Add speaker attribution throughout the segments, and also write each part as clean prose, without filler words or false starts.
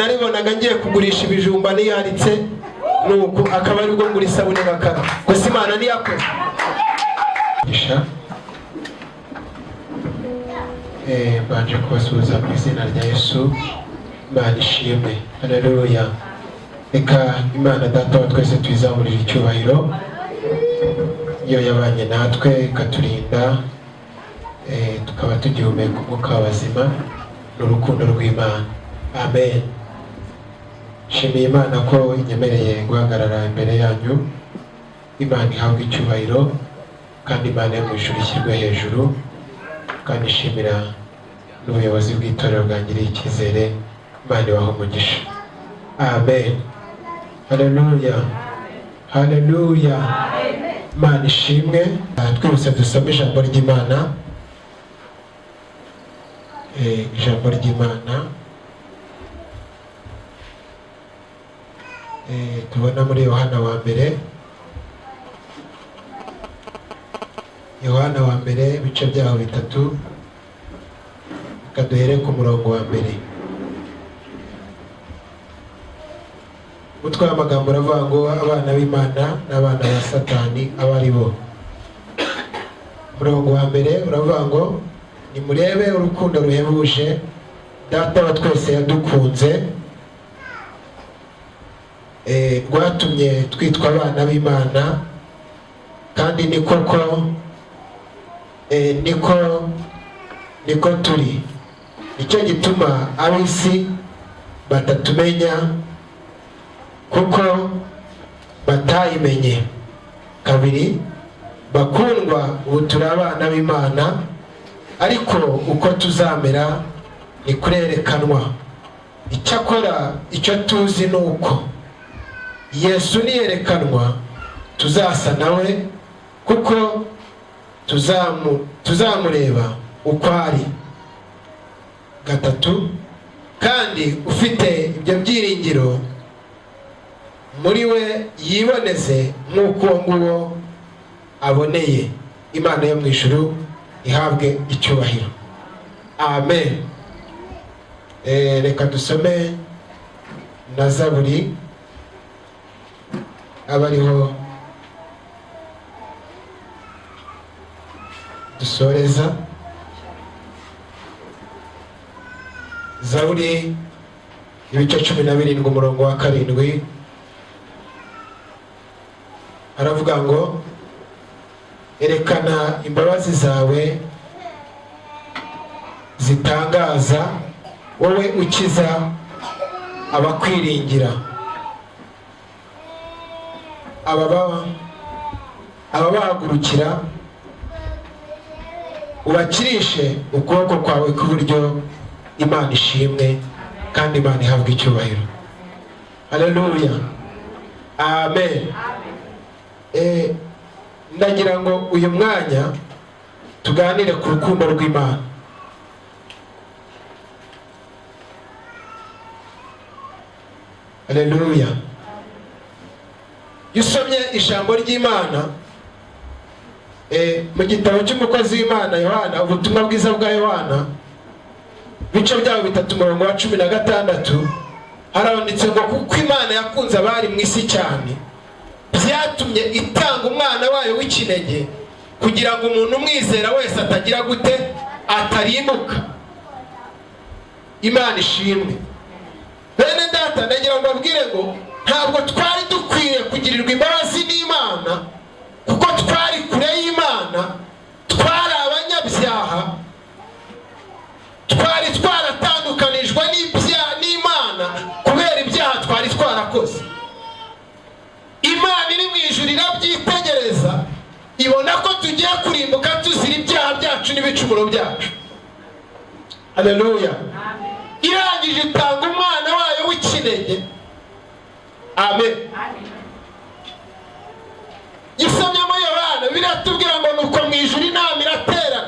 Speaker 1: naribonaga ngiye kugurisha ibijumba niyaritse nuko akaba ari bwo ngura isabune bakara gusa Imana niyakoze baje kubasuhuza mu izina rya Yesu. Imana ishimwe. Haleluya. Reka Imana Data wa twese tuyizamurire icyubahiro, iyo yabanye natwe ikaturinda tukaba tugihumeka umwuka w'abazima n'urukundo rw'Imana. Amen. Shimiye Imana ko inyemereye guhagarara imbere yanyu. Imana ihabwe icyubahiro kandi Imana yo mu ijuru ishyirwe hejuru, kandi ishimira n'ubuyobozi bw'itorero bwangiriye icyizere. Imana ibahe umugisha. Amen. Haleluya. Haleluya. Imana ishimwe. Twese dusome ijambo ry'Imana. Ijambo ry'Imana tubona muri Yohana wa mbere. Yohana wa mbere ibice byaho 3. Kaduhere ku murongo wa mbere. Utwa amagambo aravuga ngo abana b'Imana n'abana ba Satani abari bo. Murongo wa mbere uravuga ngo nimurebe urukundo ruhebuje Data wa twese yadukunze, rwatumye twitwa abana b'Imana, kandi ni koko niko turi. Nicyo gituma ab'isi batatumenya kuko batayimenye. Kabiri, bakundwa, ubu turi abana b'Imana, ariko uko tuzamera ni kurerekanwa. Icyakora icyo tuzi ni uko Yesu niyerekanwa tuzasa nawe, kuko tuzamureba uko ari. Gatatu, kandi ufite ibyo byiringiro muri we yiboneze nk'uko nguwo aboneye. Imana yo mu ijuru ihabwe icyubahiro. Amen. Reka dusome na Zaburi abariho dusoreza. Zaburi ibice 17 umurongo wa 7 aravuga ngo erekana imbabazi zawe zitangaza, wowe ukiza abakwiringira. Ababahagurukira ubakirishe ukuboko kwawe kw'iburyo. Imana ishimwe kandi Imana ihabwe icyubahiro. Haleluya. Amen. Ndagira ngo uyu mwanya tuganire ku rukundo rw'Imana. Haleluya. Yusomye ijambo ry'Imana mu gitabo cy'umukozi w'Imana Yohana, ubutumwa bwiza bwa Yohana, bice byaho 3 umurongo wa 16, haranditse ngo kuko Imana yakunze abari mu isi cyane byatumye itanga umwana wayo w'ikinege, kugira ngo umuntu umwizera wese atagira gute, atarimbuka. Imana ishimwe. Bene data, ndagira ngo abwire ngo ntabwo twari dukwiye kugirirwa imbabazi n'Imana, kuko twari kure y'Imana, twari abanyabyaha, twari twaratandukanijwe n'Imana kubera ibyaha twari twarakoze. Imana iri mu ijuru irabyitegereza, ibona ko tugiye kurimbuka tuzira ibyaha byacu n'ibicumuro byacu. Haleluya. Irangije itanga umwana wayo w'ikinege. Amen. Gisomye mu Yohana biratubwira ngo nuko mu ijuru inama iraterana,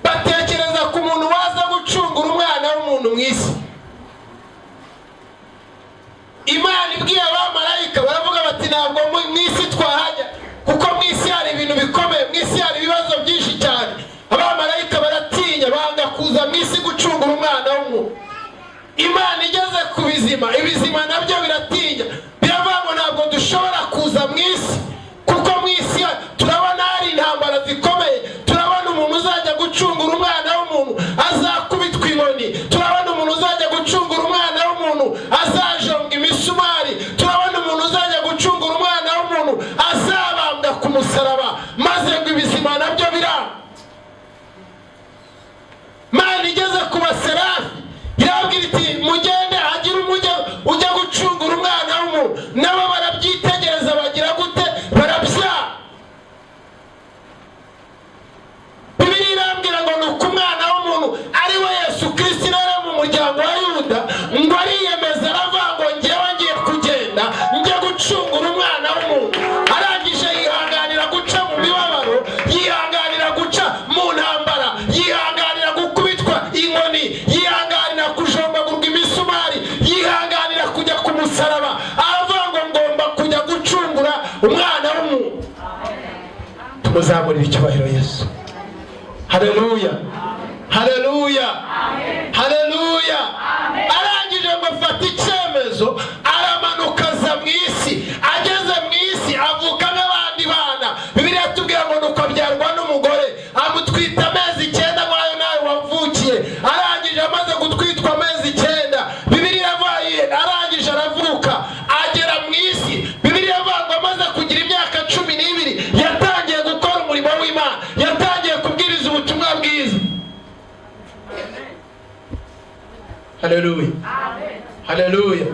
Speaker 1: batekereza ku muntu waza gucungura umwana w'umuntu mu isi. Imana ibwiye abamarayika baravuga bati ntabwo mu isi twahajya, kuko mu isi hari ibintu bikomeye, mu isi hari ibibazo byinshi cyane. Abamarayika baratinya, banga kuza mu isi gucungura umwana w'umuntu. ibizima. Ibizima nabyo biratinya, biravuga ngo ntabwo dushobora kuza mu isi, kuko mu isi turabona hari intambara zikomeye. Turabona umuntu uzajya gucungura umwana w'umuntu azakubitwa inkoni. Turabona umuntu uzajya gucungura umwana w'umuntu azajonga imisumari. Turabona umuntu uzajya gucungura umwana w'umuntu azabambwa ku musaraba. Maze ngo ibizima nabyo biranga. Mana igeze ku baserafi irabwira iti mugende hagira ujya gucungura umwana w'umuntu. Nabo barabyitegereza bagira gute? Barabyara. Bibiliya irambwira ngo nuko umwana w'umuntu ari we Yesu Kristu rero mu muryango wa Yuda ngo ariyemeza aravuga ngo njyewe ngiye kugenda njye gucungura umwana w'umuntu. Arangije yihanganira guca mu mibabaro, yihanganira guca mu ntambara, yihanganira gukubitwa inkoni, yihanganira kujombagurwa imisumari, yihanganira kujya ku musaraba. Aravuga ngo ngomba kujya gucungura umwana w'umuntu. Tumuzamurire icyubahiro Yesu. Haleluya, haleluya, haleluya. Arangije ngo afata icyemezo aramanuka aza mu isi. Ageze mu isi avuka nk'abandi bana. Bibiliya tubwira ngo nuko abyarwa n'umugore amutwita amezi 9 nk'ayo nawe wavukiye. Arangije amaze gutwitwa amezi 9, Bibiliya iravuga arangije aravuka agera mu isi. Bibiliya ivuga ngo amaze kugira imyaka 12 yatangiye gukora umurimo w'Imana, yatangiye kubwiriza ubutumwa bwiza. Haleluya, haleluya.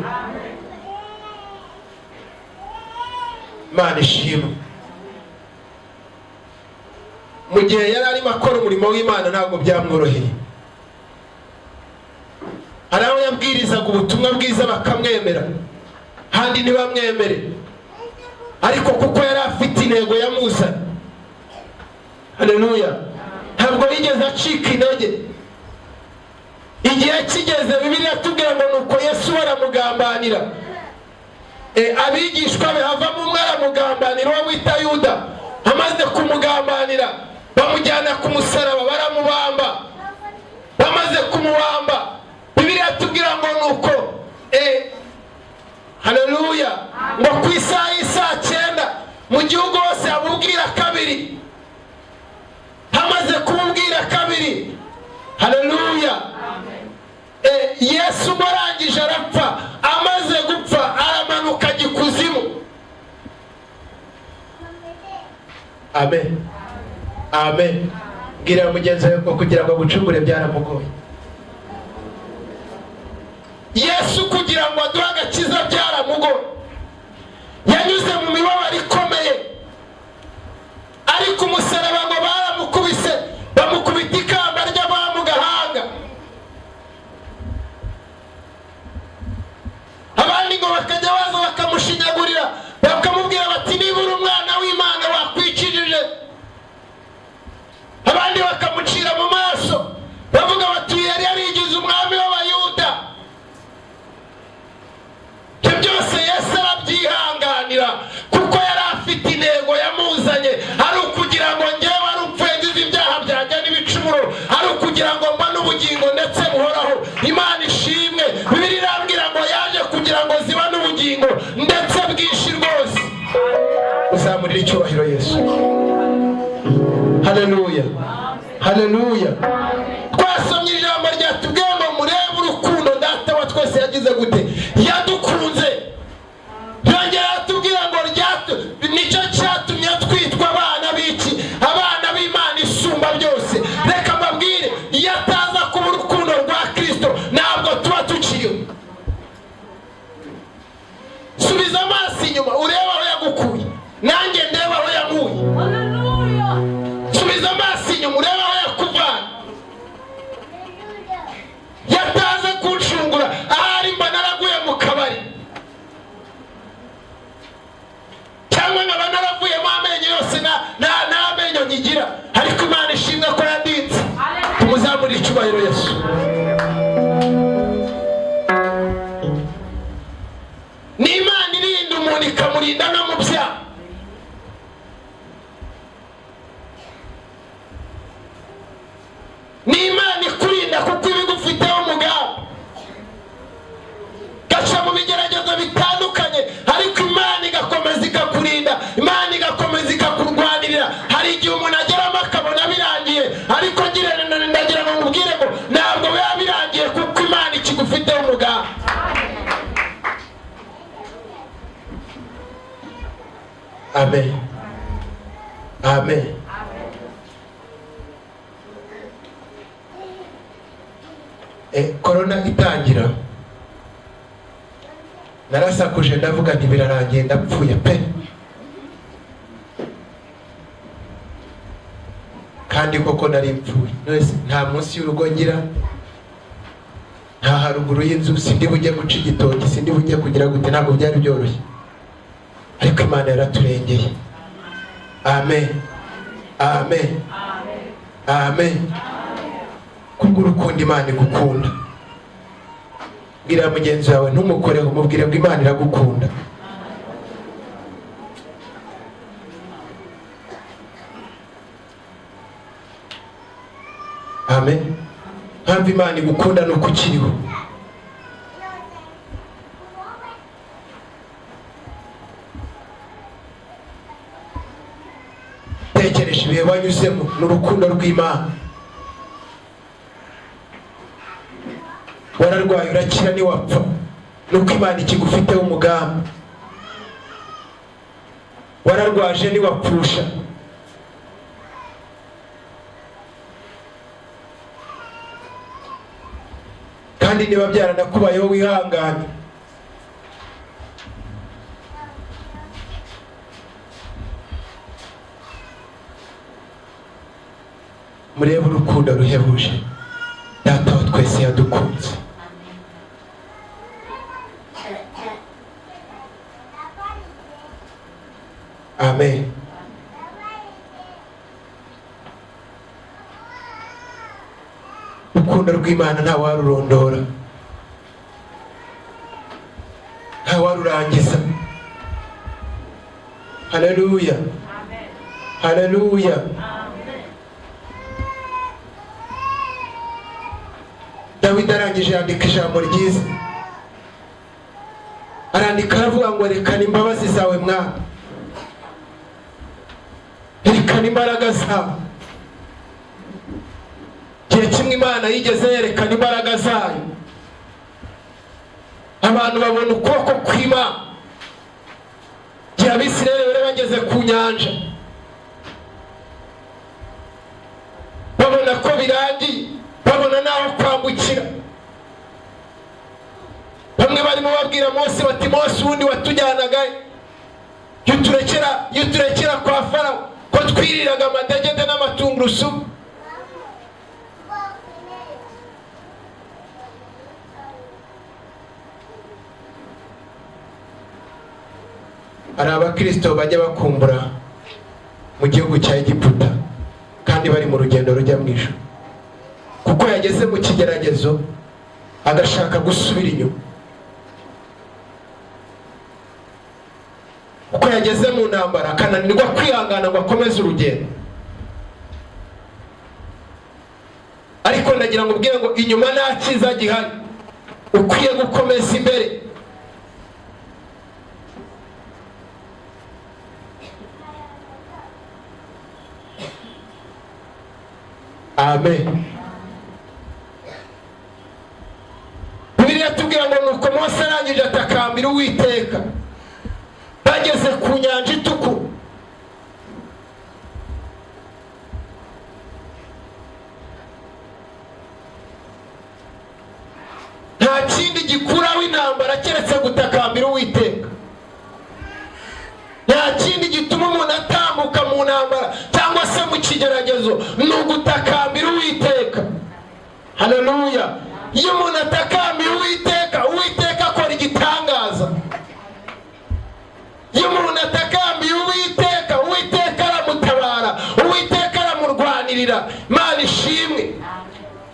Speaker 1: Imana ishimwe. Mu gihe yari arimo akora umurimo w'Imana ntabwo byamworoheye. Hari aho yabwirizaga ubutumwa bwiza bakamwemera, handi ntibamwemere. Ariko kuko yari afite intego yamuzanye, haleluya, ntabwo yigeze acika intege. Igihe kigeze Bibiliya tubwira ngo nuko Yesu baramugambanira. Abigishwa be havamo umwe aramugambanira uwo wita Yuda. Amaze kumugambanira bamujyana ku musaraba baramubamba. Bamaze kumubamba Bibiliya tubwira ngo nuko haleluya, ngo ku isaha y'isa 9 mu gihugu hose abubwira kabiri. Hamaze kumubwira kabiri, haleluya, Yesu arangije arapfa. Amaze gupfa aramanuka gikuzimu. Amen, amen. Bwira mugenzi wawe ko kugira ngo agucungure byaramugoye. Yesu kugira ngo aduhe agakiza byaramugoye. Yanyuze mu mibabaro ikomeye. Ariko umusaraba ngo baramukubise, bamukubita ikamba ry'abami mu gahanga. Abandi ngo bakajya baza bakamushinyagurira, bakamubwira bati niba uri umwana w'Imana wakwikijije. Abandi bakamucira mu maso bavuga bati yari yarigize umwami w'Abayuda. Ibyo byose Yesu arabyihanganira kuko yari afite intego yamuzanye. Ari ukugira ngo njyewe ari upfengize ibyaha byanjye n'ibicumuro, ari ukugira ngo mbane ubugingo ndetse buhoraho. Imana ishimwe. Bibiliya irambwira ngo yaje kugira ngo zibane ubugingo ndetse bwinshi rwose. Uzamurire icyubahiro Yesu. Haleluya, haleluya. Twasomye ijambo ryatubwiye ngo murebe urukundo Data wa twese yagize gute? Yadukunze. Yongera atubwira ngo nicyo cyatumye twitwa abana b'iki? Abana b'Imana isumba byose. Reka mbabwire, iyo ataza kuba urukundo rwa Kristo ntabwo tuba tukiriho. Subiza amaso inyuma urebe aho yagukuye, nanjye ndebe aho yankuye. Subiza amaso inyuma urebe aho yakuvana. Yataze kunshungura ahari mba naraguye mu kabari, cyangwa nkaba naravuyemo amenyo yose nta amenyo nkigira. Ariko Imana ishimwe ko yandinze. Tumuzamurire icyubahiro Yesu. Ni Imana irinda umuntu ikamurinda no mu byaha. Ni Imana ikurinda kuko ibigufiteho umugambi. Gaca Amen. Amen. Corona itangira narasakuje ndavuga nti birarangiye ndapfuye pe, kandi koko nari mpfuye. Nta munsi y'urugo ngira, nta haruguru y'inzu, sindi bujye guca igitoki, sindi bujye kugira gute, ntabwo byari byoroshye, ariko Imana yaraturengeye. Amen. Amen. Amen. Kubw'urukundo Imana igukunda. Bwira mugenzi wawe ntumukoreho, umubwire ngo Imana iragukunda. Amen. Mpamvu Imana igukunda nuko ukiriho. Tekereje ibihe wanyuzemo n'urukundo rw'Imana. Wararwaye urakira ntiwapfa, nuko Imana ikigufiteho umugambi. Wararwaje ntiwapfusha, kandi niba byaranakubayeho wihangane. Murebe urukundo ruhebuje Data wa twese yadukunze. Amen. Urukundo rw'Imana nta warurondora, nta warurangiza. Haleluya. Haleluya. Dawidi arangije yandika ijambo ryiza, arandika aravuga ngo rekana imbabazi zawe Mwana, rekana imbaraga zawe. Gihe kimwe Imana yigeze yerekana imbaraga zayo, abantu babona ukuboko kw'Imana. Gihe Abisirayeli bari bageze ku nyanja, babona ko birangiye, babona naho kwambukira. Bamwe barimo babwira Mose bati, Mose ubundi watujyanaga yuturekera kwa Farawo ko twiriraga amadegede n'amatungurusumu. Hari abakristo bajya bakumbura mu gihugu cya Egiputa kandi bari mu rugendo rujya mu ijuru, kuko yageze mu kigeragezo agashaka gusubira inyuma, kuko yageze mu ntambara akananirwa kwihangana ngo akomeze urugendo. Ariko ndagira ngo ubwire ngo inyuma nta cyiza gihari, ukwiye gukomeza imbere. Amen. Bibiliya tubwira ngo nuko Mose arangije atakambira Uwiteka, bageze ku nyanja itukura. Nta kindi gikuraho intambara keretse gutakambira Uwiteka. Nta kindi gituma umuntu atambuka mu ntambara cyangwa se mu kigeragezo ni ugutakambira Uwiteka. Haleluya. Iyo umuntu atakambira Uwiteka, Uwiteka akora igitangaza. Iyo umuntu atakambiye Uwiteka, Uwiteka aramutabara, Uwiteka aramurwanirira. Imana ishimwe.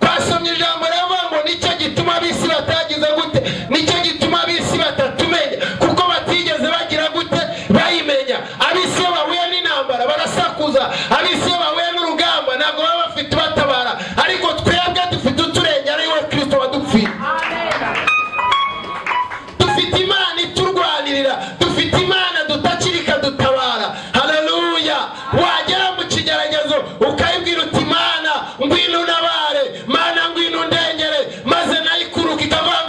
Speaker 1: Twasomye ijambo rivuga ngo nicyo gituma ab'isi batagize gute, nicyo gituma ab'isi batatumenya, kuko batigeze bagira gute bayimenya. Ab'isi iyo bahuye n'intambara barasakuza, ab'isi iyo bahuye n'urugamba ntabwo baba bafite ubatabara, ariko twebwe dufite uturengera, ari we Kristo wadupfiye. Dufite Imana iturwanirira, dufite Imana dutakirika dutabara. Haleluya. Wagera mu kigeragezo ukayibwira uti, Imana ngwino unabare, Mana ngwino undengere, maze nayo ikuruka ikava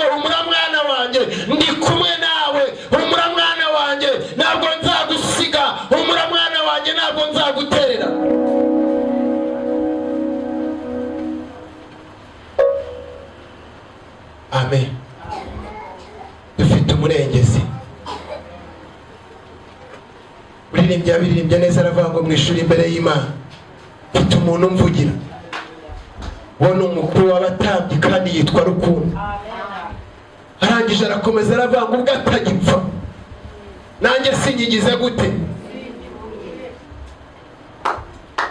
Speaker 1: umuririmbyi neza aravuga ngo mwishuri imbere y'Imana mfite umuntu umvugira, wo ni umukuru w'abatambyi kandi yitwa Rukundo. Arangije arakomeza aravuga ngo ubwo atagipfa nanjye sinyigize gute.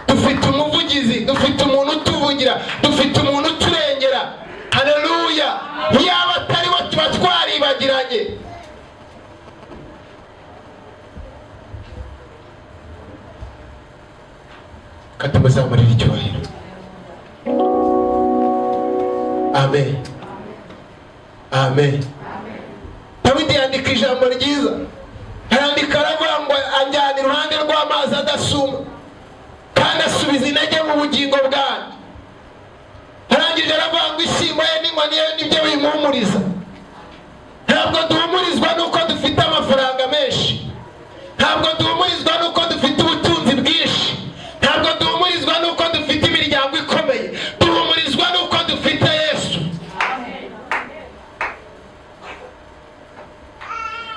Speaker 1: Dufite umuvugizi, dufite umuntu utuvugira, dufite umuntu uturengera. Haleluya! Yaba atari we tuba twaribagiranye. Katumuzamurira icyubahiro. Amen. Amen. Dawidi yandika ijambo ryiza, arandika aravuga ngo anjyana iruhande rw'amazi adasuma kandi asubiza intege mu bugingo bwanjye. Arangije aravuga ngo ishyimbo ye n'inkoni ye nibyo bimuhumuriza. Ntabwo duhumurizwa nuko dufite amafaranga menshi, ntabwo duhumurizwa nuko dufite ubutunzi bwinshi, ntabwo duhumurizwa nuko dufite imiryango ikomeye, duhumurizwa nuko dufite Yesu.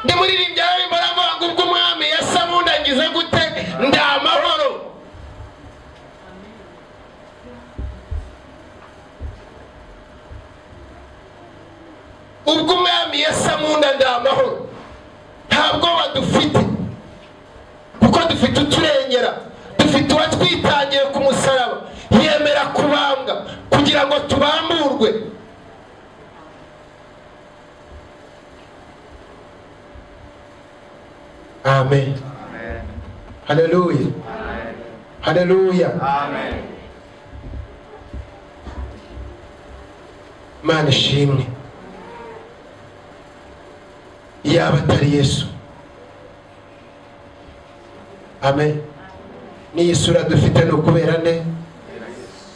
Speaker 1: Ndi muririmbyi ararimba aravuga ngo ubwo umwami Yesu abundagize gute ndi amahoro. Ubwo umwami Yesu amunda ndi amahoro, ntabwo badufite kuko dufite uturengera, dufite uwatwitangiye ku musaraba yemera kubambwa kugira ngo tubamburwe. Amen. Haleluya. Haleluya. Amen. Mana ishimwe. Yaba atari Yesu. Amen. Ni isura dufite no kubera ne,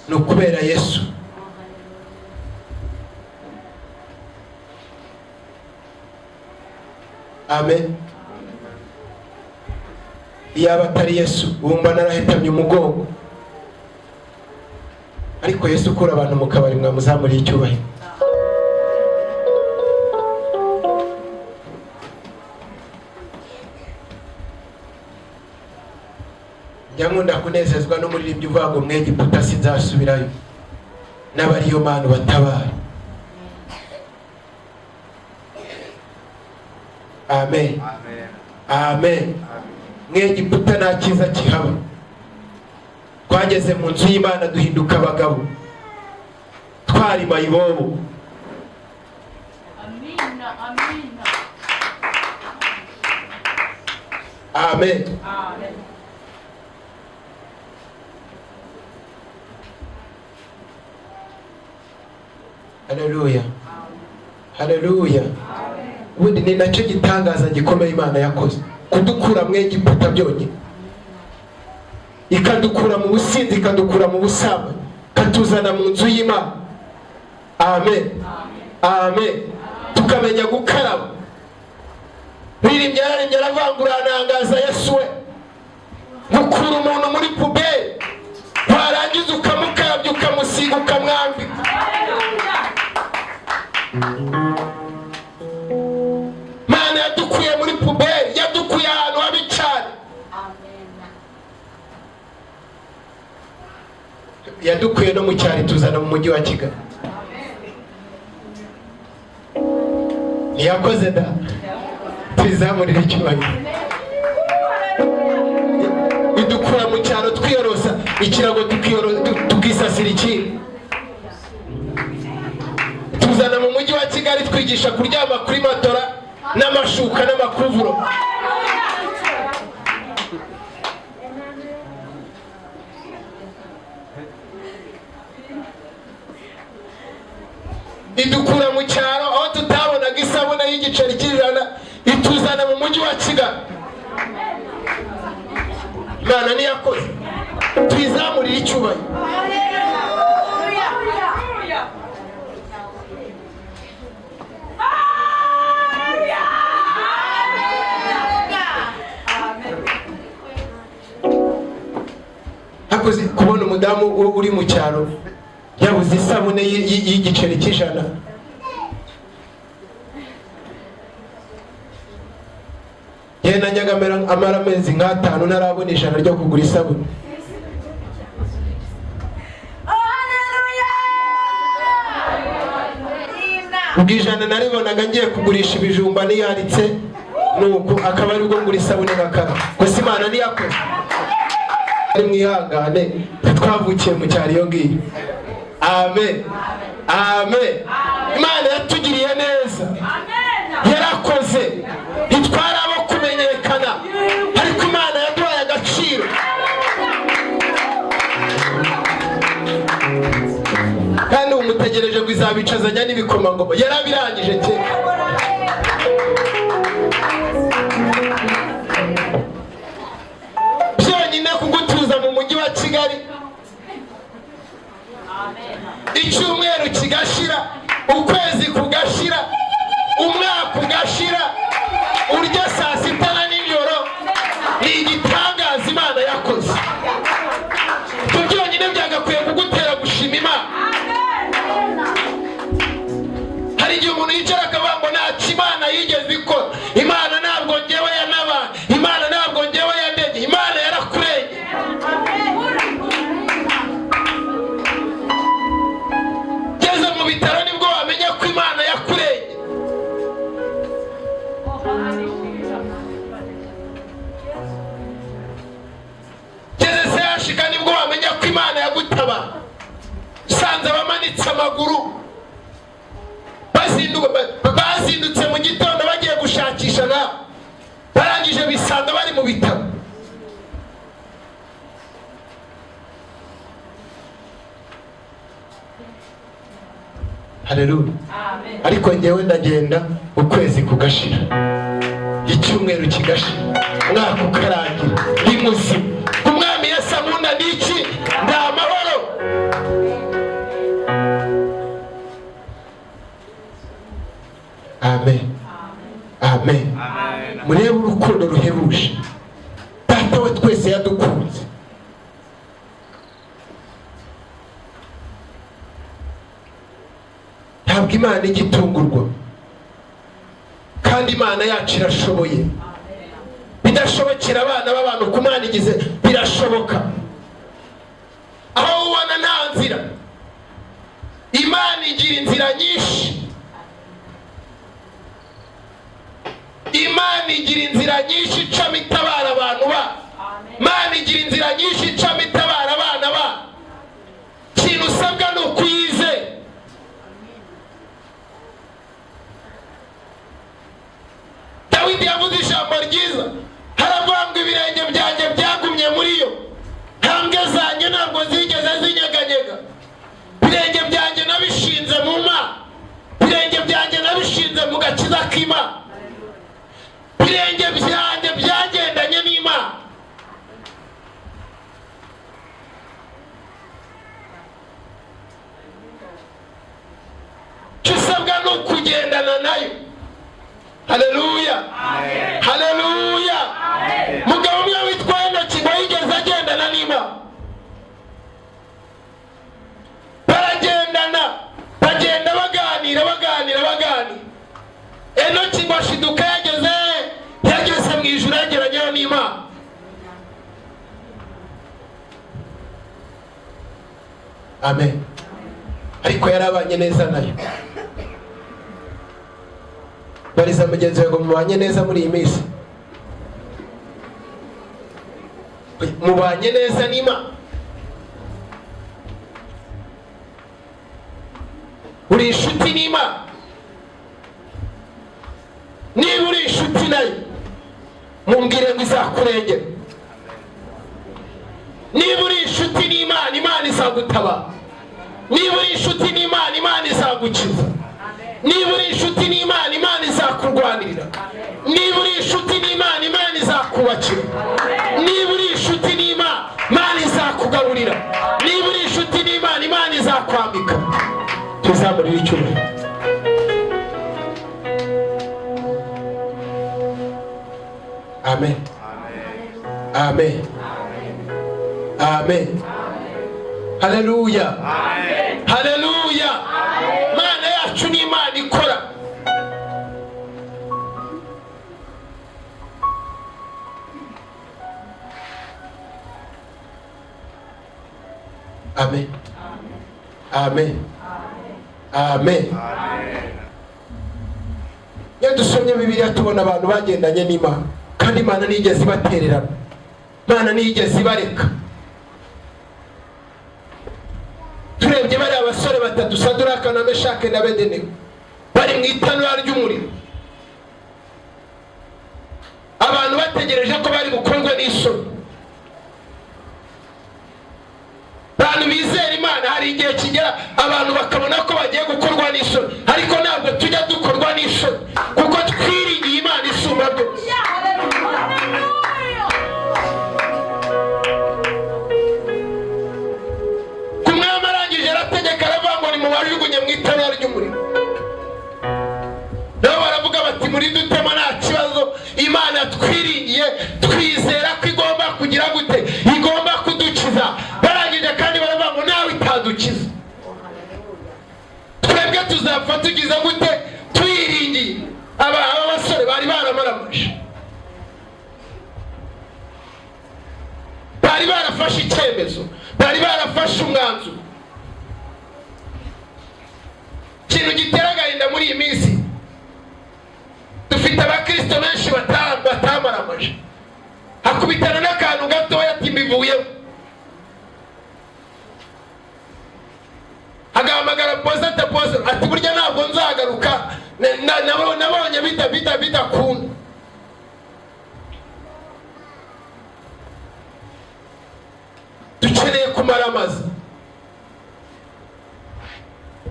Speaker 1: no kubera Yesu. Amen. Yaba atari Yesu wumva narahetamye umugongo, ariko Yesu ukura abantu mu kabari mwamuzamuriye icyubahiro. Nyamunda kunezezwa n'umuririmbyi uvuga ngo Mwenedata sinzasubirayo n'abariyo Mana batabara. Amen. Amen. Mwenedata nta cyiza kihaba. Twageze mu nzu y'Imana duhinduka abagabo, twari mayibobo. Amina. Amina. Amen. Amen. Haleluya. Haleluya. Ubundi ni nacyo gitangaza gikomeye Imana yakoze, kudukura mu Egiputa byonyine, ikadukura mu businzi, ikadukura mu busambanyi, katuzana mu nzu y'Imana. Amen. Amen. Tukamenya gukaraba. Muririmbyi aravuga uranangaza Yesu we, gukura umuntu muri puberi warangiza ukamukarabya ukamusiga ukamwambika. Mana yadukuye muri puberi, yadukuye ahantu habi cyane. Yadukuye no mu cyari tuzana mu mujyi wa Kigali. Niyakoze da, tuzamurira icyubahiro. Idukura mu cyaro twiyorosa ikirago tukisasira iki, tuzana mu mujyi wa Kigali twigisha kuryama kuri matora n'amashuka n'amakuvuro. Idukura mu cyaro aho tutabonaga isabune y'igiceri cy'ijana, ituzana mu mujyi wa Kigali. Imana niyakoze, twizamurira icyubahiro. Hakoze kubona umudamu uri mu cyaro yabuze isabune y'igiceri cy'ijana. najyaga amara amezi nk'atanu ntarabona ijana ryo kugura isabune. Ubwijana naribonaga ngiye kugurisha ibijumba niyaritse nuko akaba ari bwo ngura isabune bakara. Gusa Imana niyakoze. Ari mwihangane twavukiye mu cyari yo ngiyo. Amen. Amen. Imana yatugiriye neza. Yarakoze. Itwara abo kumenyekana. Ariko Imana yaduhaye agaciro. Kandi umutegereje kuzabicazanya n'ibikomangoma. Yarabirangije cye. Byonyine kugutuza mu mujyi wa Kigali. Icyumweru kigashira, ukwezi kugashira, umwaka ugashira, urya saa sita na nijoro. Ni igitangaza Imana yakoze. Byonyine byagakwiye kugutera gushima Imana. Hari igihe umuntu yicara akavuga ngo nta Imana yigeze ikora. Imana ntabwo ngewe yanabana. Imana ntabwo ngewe yandege. Imana yarakurenge. Geze mu bitaro nibwo wamenya ko Imana yakurenge. Geze se yashika nibwo wamenya ko Imana yagutabara. Sanze bamanitse amaguru. Bazindutse mu gitondo bagiye gushakisha na barangije bisanga bari mu bitaro. Haleluya. Amen. Ariko ngewe ndagenda ukwezi kugashira, icyumweru kigashira, umwaka ukarangira, ndi muzima. Umwami Yesu amunda n'iki? Nda amahoro. Amen. Amen. Murebe urukundo ruhebuje. Data we twese yadukunze. Ntabwo Imana igitungurwa. Kandi Imana yacu irashoboye. Bidashobokera abana b'abantu ku Mana igize birashoboka. Aho ubona nta nzira, Imana igira inzira nyinshi. Imana igira inzira nyinshi icamo itabara abantu ba. Imana igira inzira nyinshi icamo itabara abana ba. Ikintu usabwa ni ukuyizera. Dawidi yavuze ijambo ryiza, haravuga ngo ibirenge byanjye byagumye muri yo, ntambwe zanjye ntabwo zigeze zinyeganyega. Ibirenge byanjye nabishinze mu Mana. Ibirenge byanjye nabishinze mu gakiza k'Imana. Ibirenge byanjye byagendanye n'Imana. Cyusabwa no kugendana nayo. Haleluya. Amen. Haleluya. Amen. Mugabo umwe witwaye intoki ngo yigeze agendana n'Imana. Baragendana, bagenda baganira. Enoki ngo ashiduka yageze mu ijuru yegeranyeho n'Imana. Amen. Ariko yarabanye neza nayo. Bariza mugenzi wawe ngo mubanye neza muri iyi minsi. Mubanye neza n'Imana. Uri inshuti n'Imana. Niba uri inshuti nayo, mumbwire ngo izakurengera. Niba uri inshuti n'Imana, Imana izagutabara. Niba uri inshuti n'Imana, Imana izagukiza. Niba uri inshuti n'Imana, Imana izakurwanirira. Niba uri inshuti n'Imana, Imana izakubakira. Niba uri inshuti n'Imana, Imana izakugaburira. Niba uri inshuti n'Imana, Imana izakwambika. Tuzamurire icyubahiro. Amen. Amen. Amen. Haleluya. Haleluya. Mana yacu ni Imana ikora. Amen. Amen. Amen. Iyo dusomye Bibiliya tubona abantu bagendanye n'Imana, kandi Imana ntiyigeze ibatererana, Imana ntiyigeze ibareka. Turebye bari abasore batatu, Saduraka na Meshake na Abedenego, bari mu itanura ry'umuriro, abantu bategereje ko bari bukorwe n'isoni. Abantu bizera Imana hari igihe kigera abantu bakabona ko bagiye gukorwa n'isoni, ariko ntabwo tujya dukorwa n'isoni kuko twiringiye Imana isumba byose. Kumwami arangije arategeka aravuga ngo nimubajugunye mu itanura ry'umuriro. Nabo baravuga bati muri dutema nta kibazo, Imana twiringiye twizera ko igomba kugira gute, igomba kudukiza. Barangije kandi baravuga ngo nawe itadukiza, twebwe tuzapfa tugize gute, twiringiye. Aba basore bari baramaramaje, bari barafashe icyemezo, bari barafashe umwanzuro. Ikintu gitera agahinda muri iyi minsi, dufite abakristo benshi batamaramaje, hakubitana n'akantu gatoya ati mbivuyeho, agahamagara poza ati burya ntabwo nzagaruka, nabonye bidakunda. Dukeneye kumaramaza.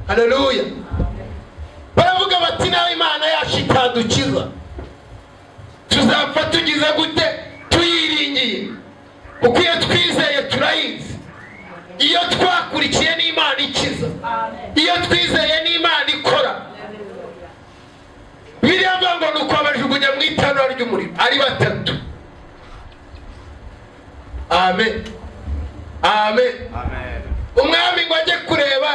Speaker 1: Haleluya. Baravuga bati nawe Imana yacu itadukiza, tuzapfa tugize gute, tuyiringiye. Kuko iyo twizeye turayizi, iyo twakurikiye n'Imana ikiza, iyo twizeye n'Imana ikora. Bibiliya ivuga ngo nuko bajugunya mu itanura ry'umuriro ari batatu. Amen. Amen. Umwami ngo ajye kureba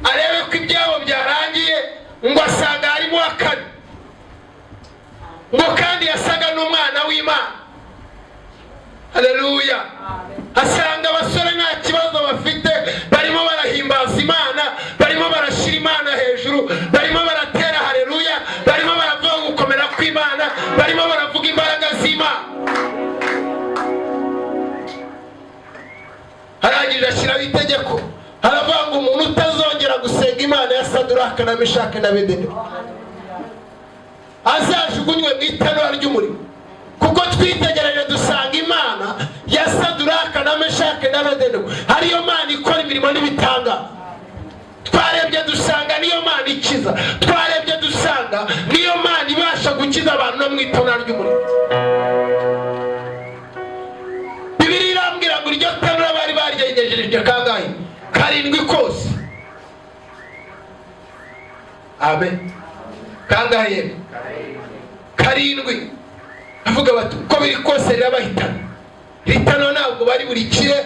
Speaker 1: arebe ko ibyabo byarangiye, ngo asanga harimo wa kane, ngo kandi yasaga n'umwana w'Imana. Haleluya. Asanga abasore nta kibazo bafite, barimo barahimbaza Imana, barimo barashira Imana hejuru, barimo baratera haleluya, barimo baravuga gukomera kw'Imana, barimo baravuga imbaraga z'Imana. Arangije ashyiraho itegeko, aravuga ngo umuntu utazongera gusenga Imana ya Saduraka na Meshake na Abedenego azajugunywe mu itanura ry'umuriro. Kuko twitegereje dusanga Imana ya Saduraka na Meshake na Abedenego ariyo Mana ikora imirimo n'ibitanga. Twarebye dusanga niyo Mana ikiza, twarebye dusanga niyo Mana ibasha gukiza abantu no mu itanura ry'umuriro. Bibiliya irambwira ngo iryo tanura bari baryengejeje kangahe? Karindwi kose. Amen. Kangahe? Karindwi. Avuga bati uko biri kose rirabahitana. Ritano ntabwo bari burikire.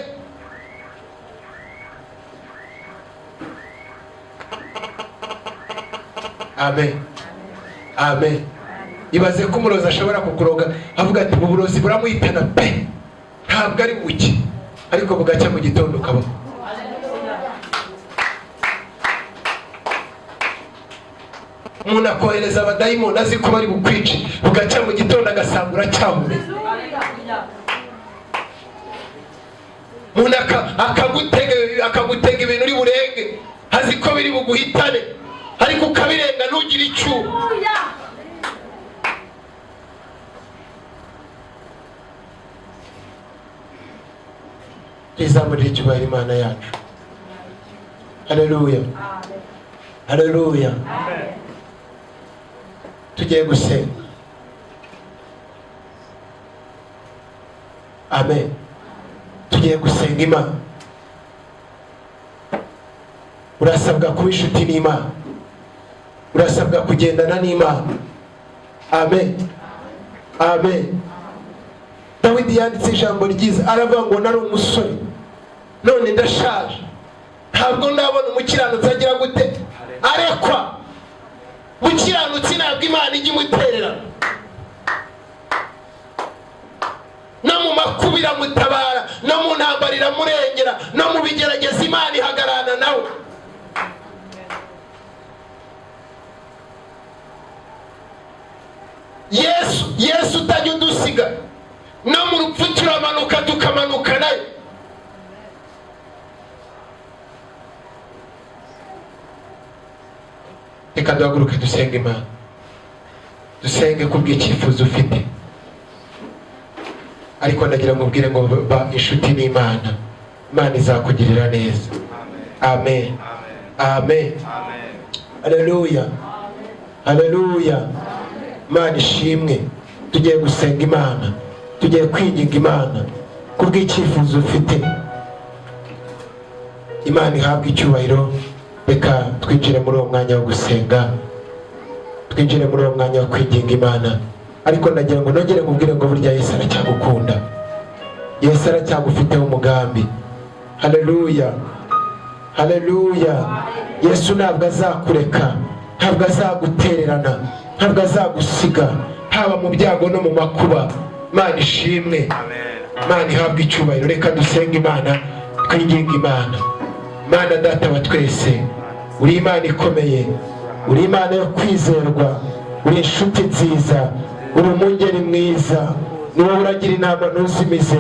Speaker 1: Amen. Amen. Ibaze ko umurozi ashobora kukuroga avuga ati uburozi buramuhitana pe, ntabwo ari buki, ariko bugacya mu gitondo kabaho. Umuntu akohereza abadayimoni azi ko bari bukwice, bugacya mu gitondo agasanga uracyamume. Umuntu akagutega ibintu uri burenge, azi ko biri buguhitane, ariko ukabirenga ntugire icyuho. Izamurira icyubahiro Imana yacu. Haleluya. Haleluya. Tugiye gusenga. Amen. Tugiye gusenga Imana. Urasabwa kuba inshuti n'Imana, urasabwa kugendana n'Imana. Amen. Amen. Dawidi yanditse ijambo ryiza, aravuga ngo nari umusore none ndashaje, ntabwo ndabona umukiranutsi agira gute, arekwa. Umukiranutsi ntabwo Imana ijya imutererana. No mu makuba iramutabara, no mu ntambara iramurengera, no mu bigerageza Imana ihagararana nawe. Yesu utajya udusiga, no mu rupfu turamanuka tukamanuka nawe. Reka duhaguruke dusenge Imana, dusenge kubw'icyifuzo ufite. Ariko ndagira ngo ubwire ngo ba inshuti n'Imana, Imana izakugirira neza. Amen, amen, haleluya, haleluya. Imana ishimwe. Tugiye gusenga Imana, tugiye kwinginga Imana kubw'icyifuzo ufite. Imana ihabwe icyubahiro. Reka twinjire muri uwo mwanya wo gusenga, twinjire muri uwo mwanya wo kwinginga Imana. Ariko ndagira ngo nongere nkubwire ngo burya Yesu aracyagukunda, Yesu aracyagufiteho umugambi. Haleluya, haleluya. Yesu ntabwo azakureka, ntabwo azagutererana, ntabwo azagusiga, haba mu byago no mu makuba. Imana ishimwe, Imana ihabwe icyubahiro. Reka dusenge Imana, twinginga Imana. Mana Data wa twese, uri Imana ikomeye, uri Imana yo kwizerwa, uri inshuti nziza, uri umungeri mwiza. Niwe uragira inama ntuzimize,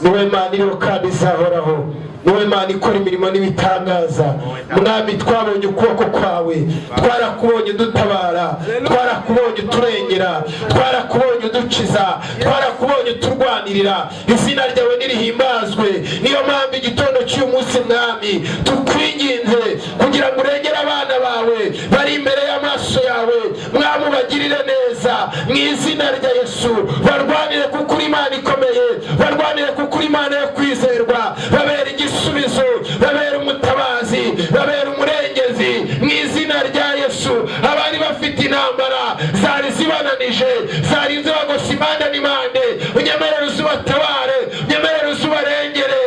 Speaker 1: niwe Mana iriho kandi izahoraho, niwe Mana ikora imirimo n'ibitangaza. Mwami, twabonye ukuboko kwawe, twarakubonye udutabara, twarakubonye uturengera, twarakubonye udukiza, twarakubonye uturwanirira. Izina ryawe nirihimbazwe. Niyo mpamvu igitondo cy'uyu munsi Mwami tukwinginze kugira ngo urengere abana bawe bari imbere y'amaso yawe. Mwami, ubagirire neza mu izina rya Yesu. Barwanire kuko uri Imana ikomeye, barwanire kuko uri Imana yo kwizerwa. Babera igisubizo, babera umutabazi, babera umurengezi mu izina rya Yesu. Abari bafite intambara zari zibananije, zari zibagose impande n'impande, unyemerere uzubatabare, unyemerere uzubarengere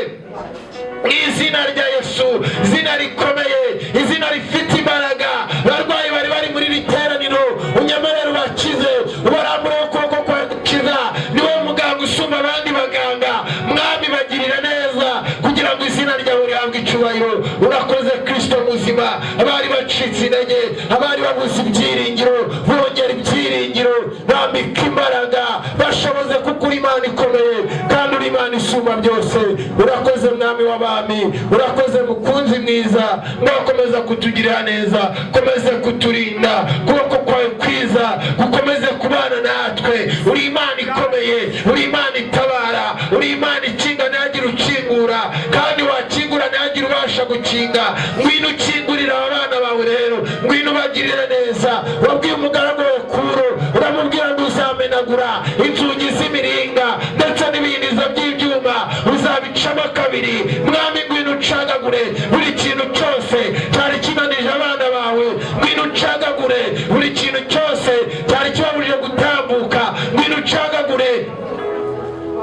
Speaker 1: mu izina rya Yesu. Izina rikomeye, izina rifite imbaraga. Barwayi bari bari muri iri teraniro, unyemerere ubakize, ubarambure ukuboko kwawe gukiza. Niwe muganga usumba abandi baganga. Mwami, bagirira neza kugira ngo izina ryawe rihabwe icyubahiro. Urakoze Kristo muzima. Abari bacitse intege, abari babuze ibyiringiro, bongera ibyiringiro, bambika imbaraga, bashoboze kuko uri Imana ikomeye kandi uri Imana isumba byose. Urakoze Mwami w'abami, urakoze Mukunzi mwiza. Ngakomeza kutugirira neza, komeze kuturinda, kuboko kwawe kwiza gukomeze kubana natwe. Uri Imana ikomeye, uri Imana itabara, uri Imana ikinga ntihagire ukingura, kandi wakingura ntihagire ubasha gukinga. Ngwino ukingurira abana bawe rero, ngwino ubagirire neza. Wabwiye umugaragu wawe Kuro, uramubwira ngo uzamenagura inzugi z'imiringa ndetse n'ibindizo by'ibyuma uzabicamo kabiri. Mwami, ngwino ucagagure buri kintu cyose cyari kinanije abana bawe. Ngwino ucagagure buri kintu cyose cyari kibabujije gutambuka. Ngwino ucagagure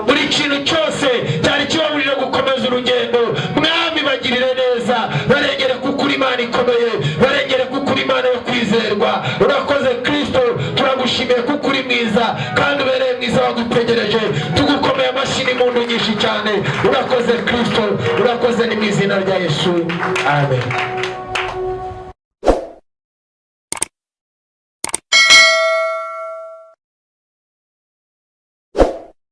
Speaker 1: buri kintu cyose cyari kibabujije gukomeza urugendo. Mwami, bagirire neza, barengere kuko uri Imana ikomeye, barengere kuko uri Imana yo kwizerwa. Urakoze Kristo, turagushimiye kuko uri mwiza kandi ubereye mwiza, wagutegereje. Tugukomeye amashyi n'impundu nyinshi cyane. Urakoze Kristo, urakoze, ni mu izina rya Yesu, amen.